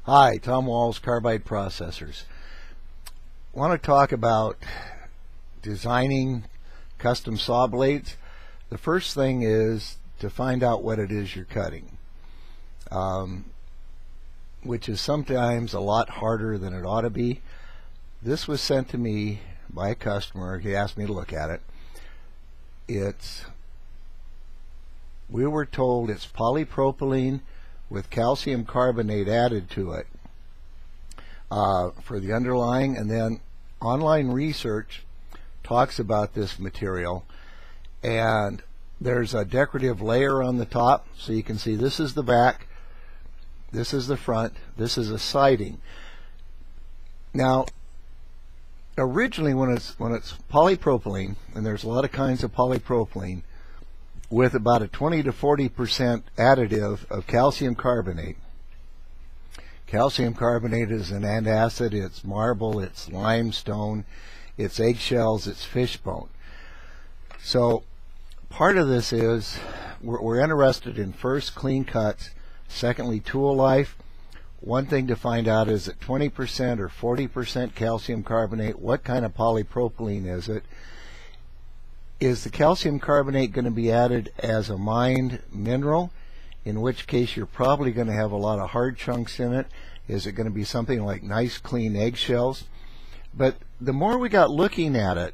Hi, Tom Walls, Carbide Processors. I want to talk about designing custom saw blades. The first thing is to find out what it is you're cutting, which is sometimes a lot harder than it ought to be. This was sent to me by a customer. He asked me to look at it. We were told it's polypropylene with calcium carbonate added to it for the underlying, and then online research talks about this material, and there's a decorative layer on the top, so you can see this is the back, this is the front, this is a siding. Now originally when it's polypropylene, and there's a lot of kinds of polypropylene, with about a 20 to 40% additive of calcium carbonate. Calcium carbonate is an antacid, it's marble, it's limestone, it's eggshells, it's fishbone. So part of this is we're interested in, first, clean cuts, secondly, tool life. One thing to find out is at 20% or 40% calcium carbonate, what kind of polypropylene is it? Is the calcium carbonate going to be added as a mined mineral, in which case you're probably going to have a lot of hard chunks in it? Is it going to be something like nice clean eggshells? But the more we got looking at it,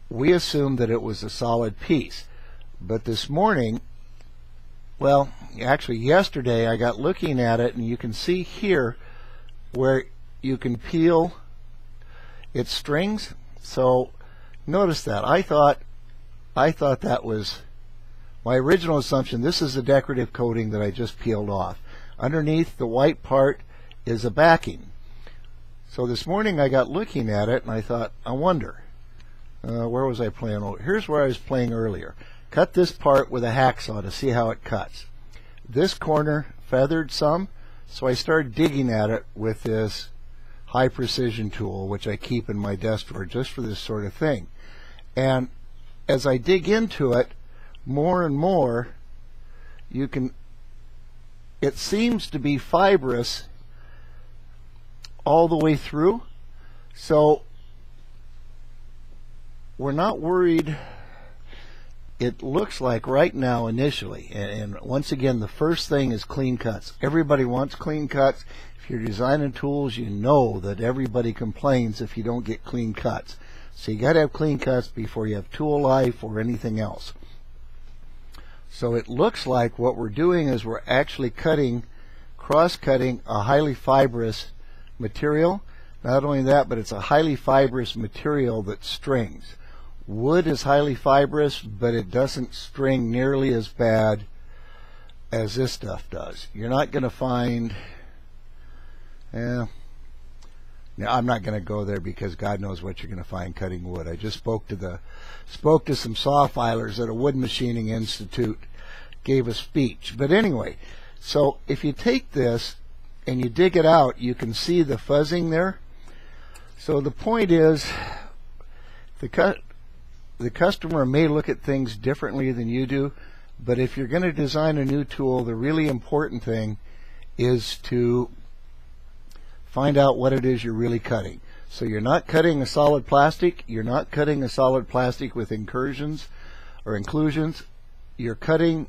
we assumed that it was a solid piece. But this morning, well, actually yesterday, I got looking at it, and you can see here where you can peel its strings. So notice that. I thought that was my original assumption. This is a decorative coating that I just peeled off. Underneath the white part is a backing. So this morning I got looking at it and I thought, I wonder, where was I playing? Oh, here's where I was playing earlier. Cut this part with a hacksaw to see how it cuts. This corner feathered some, so I started digging at it with this high precision tool, which I keep in my desk drawer just for this sort of thing. And as I dig into it more and more, it seems to be fibrous all the way through. So we're not worried. It looks like right now initially, and once again, the first thing is clean cuts. Everybody wants clean cuts. If you're designing tools, you know that everybody complains if you don't get clean cuts. So you got to have clean cuts before you have tool life or anything else. So it looks like what we're doing is we're actually cross-cutting a highly fibrous material. Not only that, but it's a highly fibrous material that strings. Wood is highly fibrous, but it doesn't string nearly as bad as this stuff does. You're not going to find, now I'm not going to go there because God knows what you're going to find cutting wood. I just spoke to some saw filers at a wood machining institute, gave a speech. But anyway, so if you take this and you dig it out, you can see the fuzzing there. So the point is, the customer may look at things differently than you do, but if you're going to design a new tool, the really important thing is to find out what it is you're really cutting. So you're not cutting a solid plastic, you're not cutting a solid plastic with incursions or inclusions, you're cutting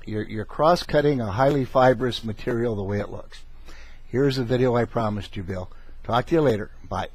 you're cross-cutting a highly fibrous material the way it looks. Here's a video I promised you, Bill. Talk to you later. Bye.